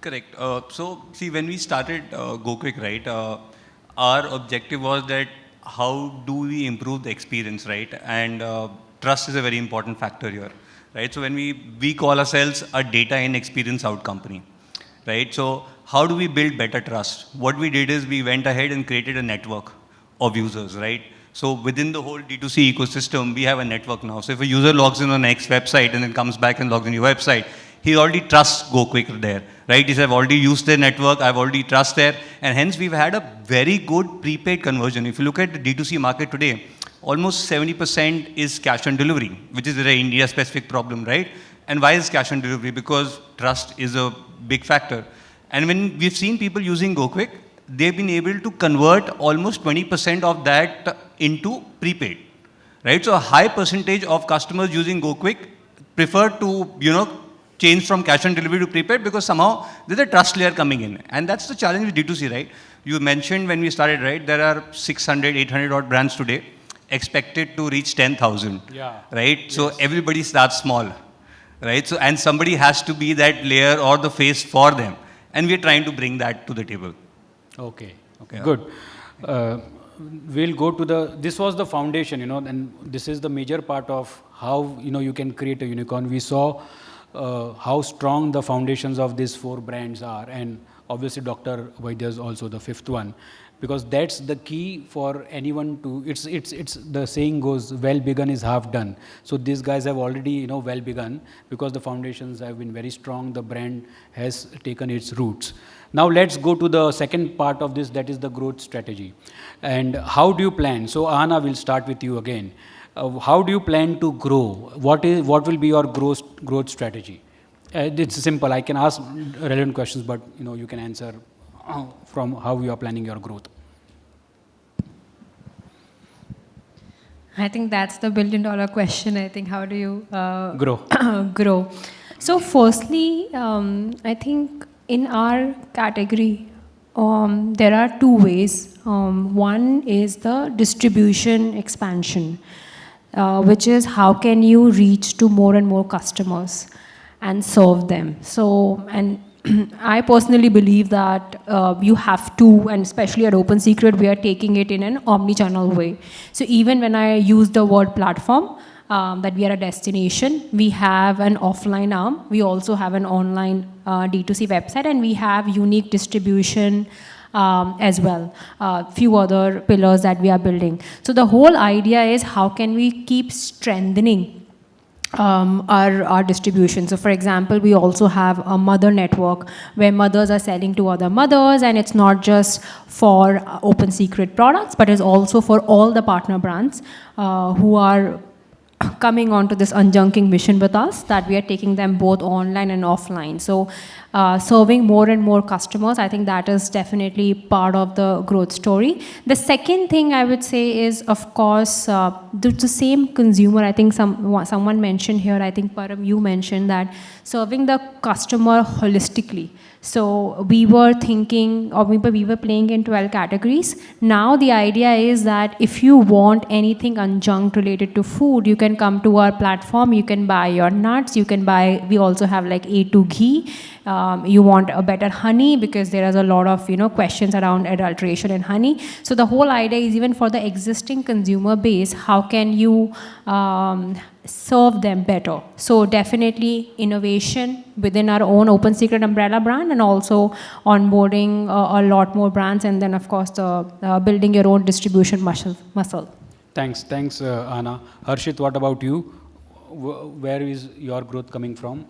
Correct. So, see, when we started GoQuick, right, our objective was that how do we improve the experience, right? And trust is a very important factor here, right? So when we call ourselves a data and experience out company, right? So how do we build better trust? What we did is we went ahead and created a network of users, right? So within the whole D2C ecosystem, we have a network now. So if a user logs in on X website and then comes back and logs in your website, he already trusts GoQuick there, right? He says, I've already used their network, I've already trust there, and hence we've had a very good prepaid conversion. If you look at the D2C market today, almost 70% is cash on delivery, which is an India-specific problem, right? And why is cash on delivery? Because trust is a big factor. And when we've seen people using GoQuick, they've been able to convert almost 20% of that into prepaid, right? So a high percentage of customers using GoQuick prefer to, change from cash on delivery to prepaid because somehow there's a trust layer coming in. And that's the challenge with D2C, right? You mentioned when we started, right? There are 600, 800 odd brands today expected to reach 10,000, right? Yes. So everybody starts small, right? So, and somebody has to be that layer or the face for them. And we're trying to bring that to the table. Okay, good. We'll go to this was the foundation, and this is the major part of how, you can create a unicorn. We saw how strong the foundations of these 4 brands are, and obviously Dr. Vaidya is also the 5th one, because that's the key for anyone to, it's the saying goes, well begun is half done. So these guys have already, well begun, because the foundations have been very strong, the brand has taken its roots. Now let's go to the second part of this, that is the growth strategy. And how do you plan? So Ahana, we'll start with you again. How do you plan to grow? What will be your growth strategy? It's simple. I can ask relevant questions, but you can answer from how you are planning your growth. I think that's the billion-dollar question. I think, how do you Grow. grow? So firstly, I think in our category, there are 2 ways. One is the distribution expansion, which is how can you reach to more and more customers and serve them. So, and I personally believe that you have to, and especially at Open Secret, we are taking it in an omni-channel way. So even when I use the word platform, that we are a destination, we have an offline arm, we also have an online D2C website, and we have unique distribution as well, few other pillars that we are building. So the whole idea is how can we keep strengthening our distribution. So for example, we also have a mother network where mothers are selling to other mothers, and it's not just for Open Secret products, but it's also for all the partner brands who are coming onto this unjunking mission with us, that we are taking them both online and offline. So serving more and more customers, I think that is definitely part of the growth story. The second thing I would say is, of course, the same consumer. I think someone mentioned here, I think Param, you mentioned that serving the customer holistically. So we were thinking, or we were playing in 12 categories. Now the idea is that if you want anything unjunked related to food, you can come to our platform, you can buy your nuts, you can buy, we also have like A2 ghee. You want a better honey, because there is a lot of questions around adulteration in honey. So the whole idea is, even for the existing consumer base, how can you serve them better? So definitely innovation within our own Open Secret umbrella brand, and also onboarding a lot more brands, and then of course the building your own distribution muscle. Thanks, Anna. Harshit, what about you? Where is your growth coming from?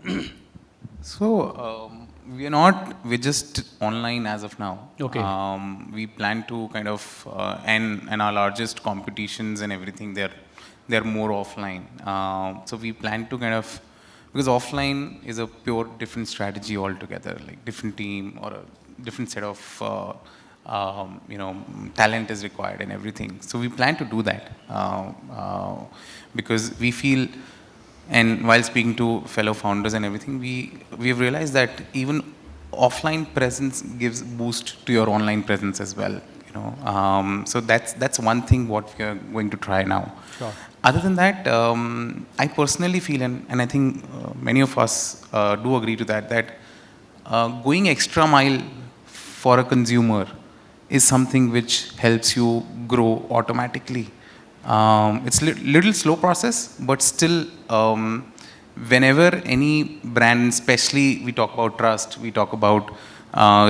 So we're just online as of now. Okay. We plan to kind of, and our largest competitions and everything, they're more offline. So we plan to kind of, because offline is a pure different strategy altogether, like different team or a different set of talent is required and everything. So we plan to do that because we feel, and while speaking to fellow founders and everything, we have realized that even offline presence gives boost to your online presence as well. So that's one thing what we are going to try now. Sure. Other than that, I personally feel, and I think many of us do agree to that going extra mile for a consumer is something which helps you grow automatically. It's a little slow process, but still, whenever any brand, especially we talk about trust, we talk about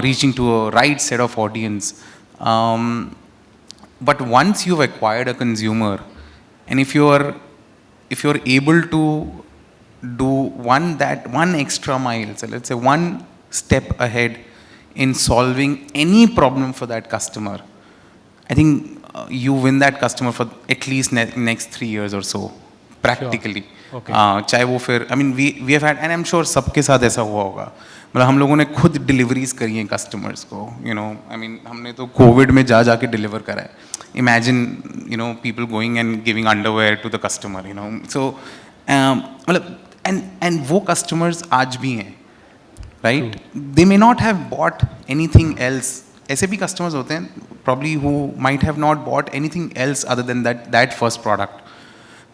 reaching to a right set of audience. But once you've acquired a consumer, and if you're able to do one extra mile, so let's say one step ahead in solving any problem for that customer, I think you win that customer for at least next 3 years or so, practically. Sure. Okay. चाहे वो फिर, I mean, we have had, and I'm sure सबके साथ ऐसा हुआ होगा. मतलब हम लोगों ने खुद डिलीवरीज करी हैं कस्टमर्स को, I mean, हमने तो कोविड में जाके डिलीवर करा है. Imagine, people going and giving underwear to the customer, So, मतलब, and वो customers आज भी हैं, right? They may not have bought anything else. ऐसे भी customers होते हैं, probably who might have not bought anything else other than that first product.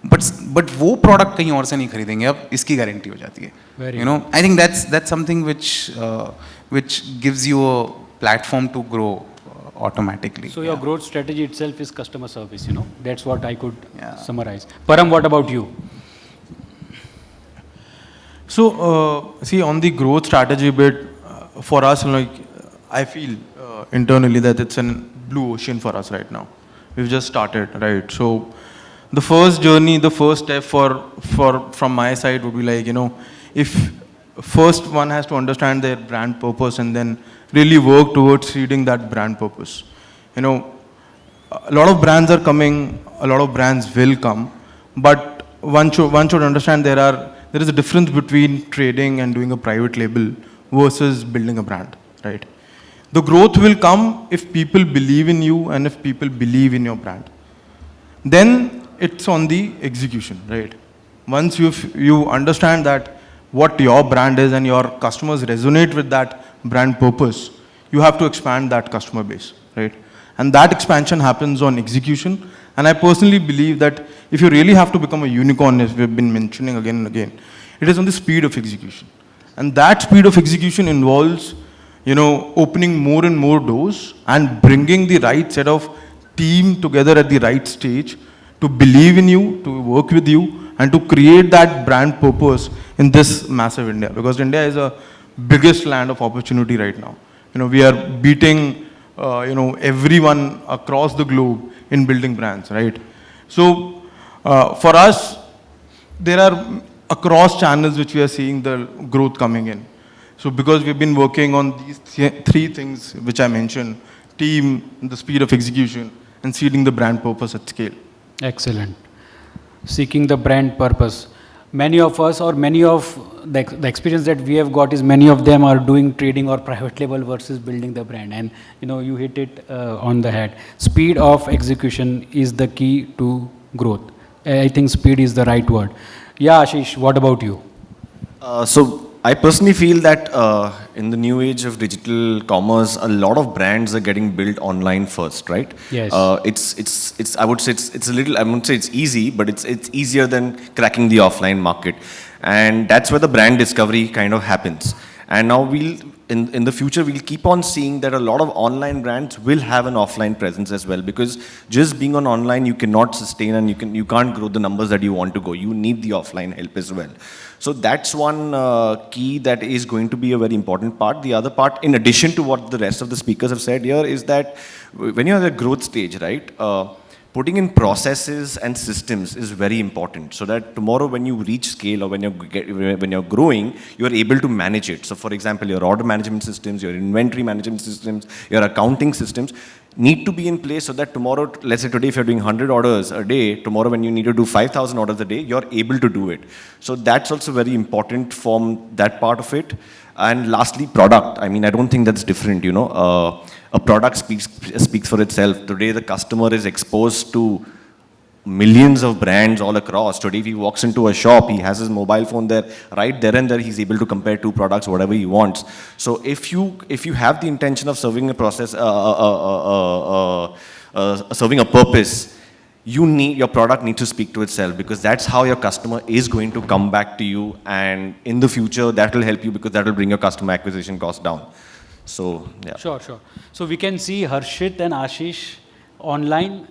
But वो प्रोडक्ट कहीं और से नहीं खरीदेंगे, अब इसकी गारंटी हो जाती है. You know, I think that's something which gives you a platform to grow automatically. So your growth strategy itself is customer service, you know. That's what I could summarize. Param, what about you? So, see, on the growth strategy bit, for us, like, I feel internally that it's a blue ocean for us right now. We've just started, right? So, the first journey, the first step from my side would be like, you know, if first one has to understand their brand purpose and then really work towards seeding that brand purpose. You know, a lot of brands are coming, a lot of brands will come, but one should understand there is a difference between trading and doing a private label versus building a brand, right? The growth will come if people believe in you and if people believe in your brand. Then it's on the execution, right? Once you understand that what your brand is and your customers resonate with that brand purpose, you have to expand that customer base, right? And that expansion happens on execution. And I personally believe that if you really have to become a unicorn, as we've been mentioning again and again, it is on the speed of execution. And that speed of execution involves, you know, opening more and more doors and bringing the right set of team together at the right stage to believe in you, to work with you, and to create that brand purpose in this massive India. Because India is a biggest land of opportunity right now. You know, we are beating, you know, everyone across the globe in building brands, right? So, for us, there are across channels which we are seeing the growth coming in. So, because we've been working on these three things which I mentioned, team, the speed of execution, and seeding the brand purpose at scale. Excellent. Seeking the brand purpose. Many of us, or many of the experience that we have got is many of them are doing trading or private label versus building the brand. And you know, you hit it on the head. Speed of execution is the key to growth. I think speed is the right word. Yeah, Ashish, what about you? So I personally feel that in the new age of digital commerce, a lot of brands are getting built online first, right? Yes. It's I would say it's a little, I wouldn't say it's easy, but it's easier than cracking the offline market. And that's where the brand discovery kind of happens. And now in the future, we'll keep on seeing that a lot of online brands will have an offline presence as well, because just being on online, you cannot sustain and you can't grow the numbers that you want to go. You need the offline help as well. So that's one key that is going to be a very important part. The other part, in addition to what the rest of the speakers have said here, is that when you're at the growth stage, right, putting in processes and systems is very important, so that tomorrow when you reach scale or when you're growing, you're able to manage it. So for example, your order management systems, your inventory management systems, your accounting systems need to be in place, so that tomorrow, let's say today if you're doing 100 orders a day, tomorrow when you need to do 5,000 orders a day, you're able to do it. So that's also very important from that part of it. And lastly, product. I mean, I don't think that's different, you know. A product speaks for itself. Today, the customer is exposed to millions of brands all across. Today, if he walks into a shop, he has his mobile phone there, right there and there, he's able to compare two products, whatever he wants. So if you have the intention of serving a process, serving a purpose, your product needs to speak to itself, because that's how your customer is going to come back to you, and in the future, that will help you, because that will bring your customer acquisition cost down. So, yeah. Sure. So we can see Harshit and Ashish online,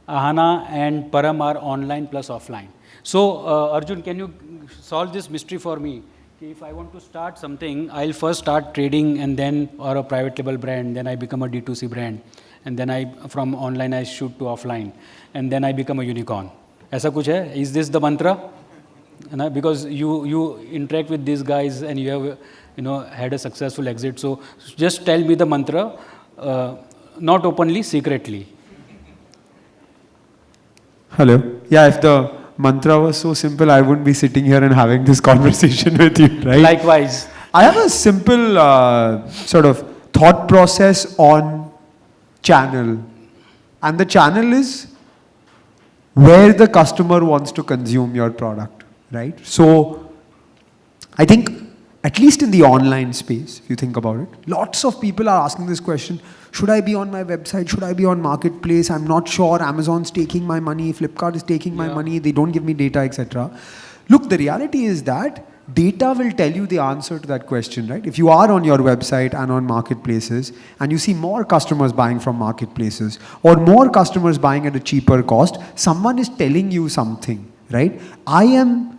Ahana and Param are online plus offline. So Arjun, can you solve this mystery for me? If I want to start something, I'll first start trading and then, or a private label brand, then I become a D2C brand. And then from online I shoot to offline. And then I become a unicorn. Aisa kuch hai? Is this the mantra? Because you interact with these guys and you have, you know, had a successful exit. So just tell me the mantra, not openly, secretly. Hello. Yeah, if the mantra was so simple, I wouldn't be sitting here and having this conversation with you, right? Likewise. I have a simple sort of thought process on channel. And the channel is where the customer wants to consume your product, right? So I think at least in the online space, if you think about it. Lots of people are asking this question, should I be on my website? Should I be on marketplace? I'm not sure. Amazon's taking my money. Flipkart is taking my money. They don't give me data, etc. Look, the reality is that data will tell you the answer to that question, right? If you are on your website and on marketplaces and you see more customers buying from marketplaces or more customers buying at a cheaper cost, someone is telling you something, right? I am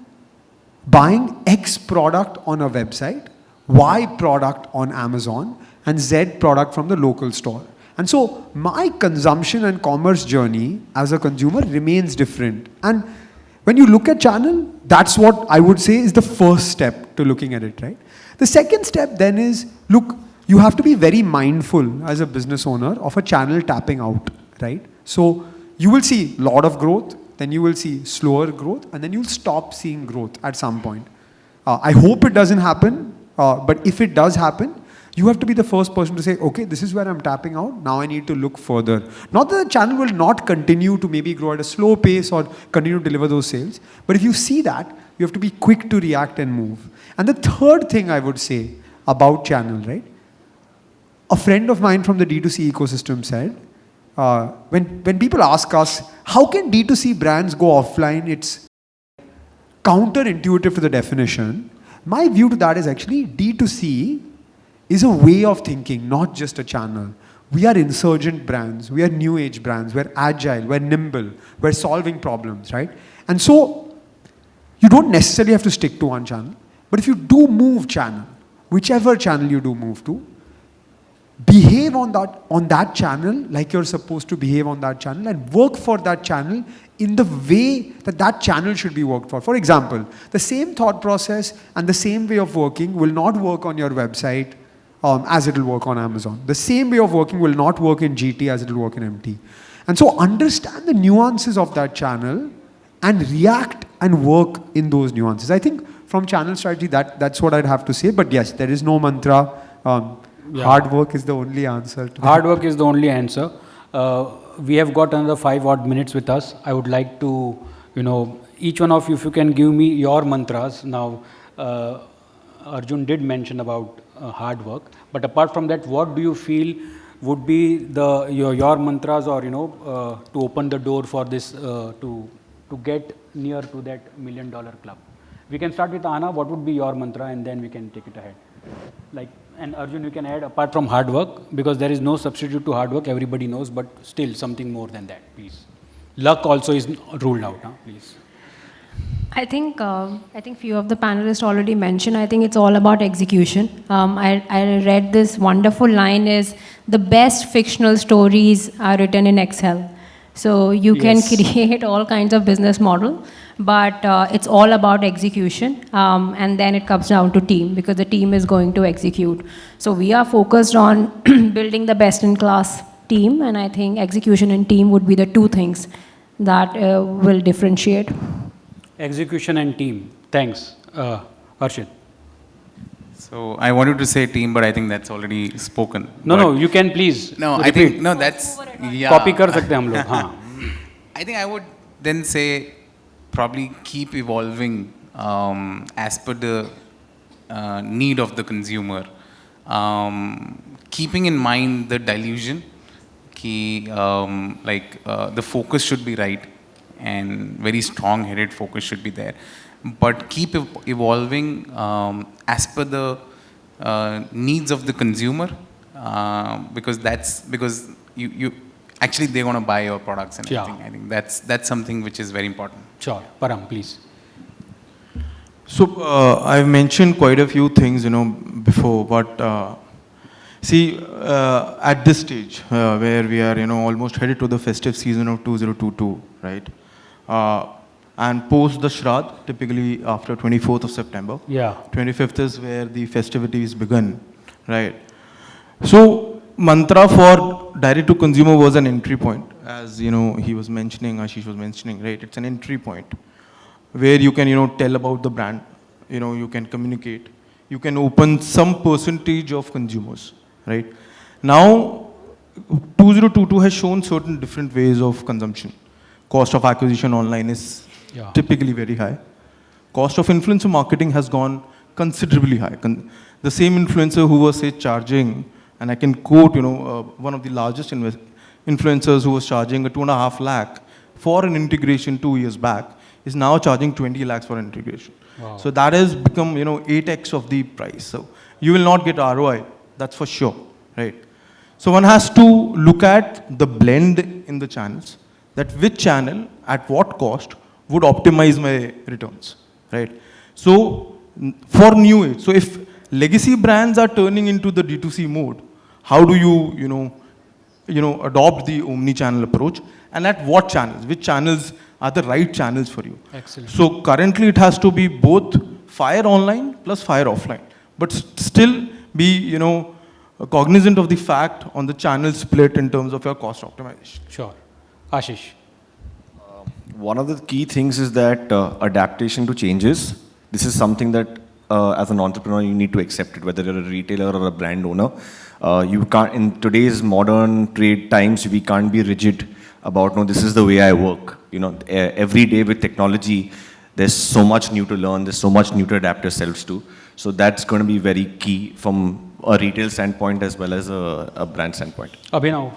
buying X product on a website, Y product on Amazon, and Z product from the local store. And so my consumption and commerce journey as a consumer remains different. And when you look at channel, that's what I would say is the first step to looking at it, right? The second step then is, look, you have to be very mindful as a business owner of a channel tapping out, right? So you will see a lot of growth, then you will see slower growth, and then you'll stop seeing growth at some point. I hope it doesn't happen, but if it does happen, you have to be the first person to say, okay, this is where I'm tapping out, now I need to look further. Not that the channel will not continue to maybe grow at a slow pace or continue to deliver those sales, but if you see that, you have to be quick to react and move. And the third thing I would say about channel, right? A friend of mine from the D2C ecosystem said, when people ask us, how can D2C brands go offline? It's counterintuitive to the definition. My view to that is actually D2C is a way of thinking, not just a channel. We are insurgent brands, we are new age brands, we're agile, we're nimble, we're solving problems, right? And so, you don't necessarily have to stick to one channel, but if you do move channel, whichever channel you do move to, behave on that channel like you're supposed to behave on that channel and work for that channel in the way that that channel should be worked for. For example, the same thought process and the same way of working will not work on your website as it will work on Amazon. The same way of working will not work in GT as it will work in MT. And so understand the nuances of that channel and react and work in those nuances. I think from channel strategy, that's what I'd have to say. But yes, there is no mantra. Hard work is the only answer. Hard work is the only answer. We have got another 5 odd minutes with us. I would like to, each one of you, if you can give me your mantras. Now, Arjun did mention about hard work, but apart from that, what do you feel would be your mantras or to open the door for this to get near to that $1 million club? We can start with Ahana. What would be your mantra, and then we can take it ahead. And Arjun, you can add apart from hard work, because there is no substitute to hard work. Everybody knows, but still something more than that, please. Luck also is ruled out, please. I think few of the panelists already mentioned, I think it's all about execution. I read this wonderful line is, the best fictional stories are written in Excel. So you can create all kinds of business model, but it's all about execution. And then it comes down to team, because the team is going to execute. So we are focused on building the best in class team, and I think execution and team would be the two things that will differentiate. Execution and team. Thanks. Harshit. So I wanted to say team, but I think that's already spoken. No, you can please. No, repeat. I think, no, that's, yeah. Copy kar sakte hum log. Haan. I think I would then say probably keep evolving as per the need of the consumer. Keeping in mind the delusion, the focus should be right and very strong-headed focus should be there. But keep evolving as per the needs of the consumer, because you actually they're going to buy your products and everything. I think that's something which is very important. Sure. Param, please. So I've mentioned quite a few things, before, but see, at this stage where we are, almost headed to the festive season of 2022, right? And post the Shraddh, typically after 24th of September. Yeah. 25th is where the festivities begin, right? So mantra for direct to consumer was an entry point, as he was mentioning, Ashish was mentioning, right? It's an entry point where you can tell about the brand, you can communicate, you can open some percentage of consumers, right? Now 2022 has shown certain different ways of consumption. Cost of acquisition online is typically very high. Cost of influencer marketing has gone considerably high. The same influencer who was, say, charging, and I can quote, one of the largest influencers who was charging a 2.5 lakh for an integration 2 years back, is now charging 20 lakhs for an integration. Wow. So that has become, 8x of the price. So you will not get ROI, that's for sure, right? So one has to look at the blend in the channels, that which channel at what cost would optimize my returns, right? So for new age, so if legacy brands are turning into the D2C mode, how do you, adopt the omni-channel approach, and at what channels? Which channels are the right channels for you? Excellent. So currently it has to be both fire online plus fire offline, but still be, cognizant of the fact on the channel split in terms of your cost optimization. Sure. Ashish. One of the key things is that adaptation to changes. This is something that as an entrepreneur you need to accept it, whether you're a retailer or a brand owner. You can't, in today's modern trade times, we can't be rigid about, no, this is the way I work. Every day with technology, there's so much new to learn, there's so much new to adapt yourselves to. So that's going to be very key from a retail standpoint as well as a brand standpoint. Abhinav.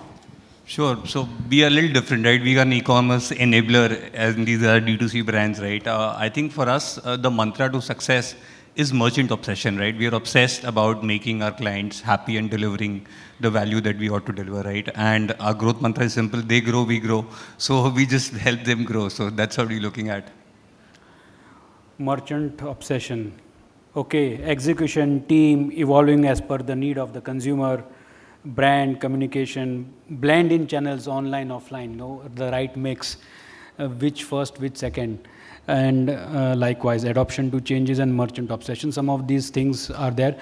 Sure. So we are a little different, right? We are an e-commerce enabler, and these are D2C brands, right? I think for us, the mantra to success is merchant obsession, right? We are obsessed about making our clients happy and delivering the value that we ought to deliver, right? And our growth mantra is simple: they grow, we grow. So we just help them grow. So that's how we're looking at. Merchant obsession. Okay, execution, team, evolving as per the need of the consumer, brand, communication, blend in channels, online, offline, the right mix, which first, which second, and likewise, adoption to changes and merchant obsession. Some of these things are there.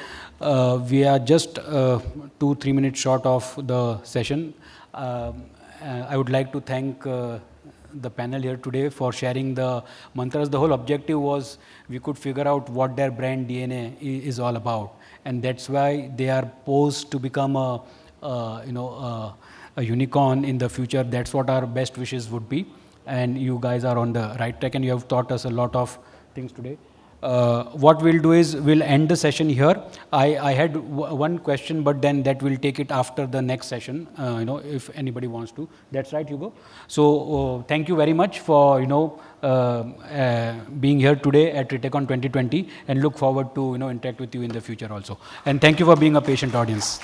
We are just 2-3 minutes short of the session. I would like to thank the panel here today for sharing the mantras. The whole objective was we could figure out what their brand DNA is all about, and that's why they are posed to become a unicorn in the future. That's what our best wishes would be, and you guys are on the right track, and you have taught us a lot of things today. What we'll do is we'll end the session here. I had one question, but then that will take it after the next session, if anybody wants to. That's right, Hugo. So thank you very much for, being here today at ReTechCon 2020, and look forward to, interact with you in the future also. And thank you for being a patient audience.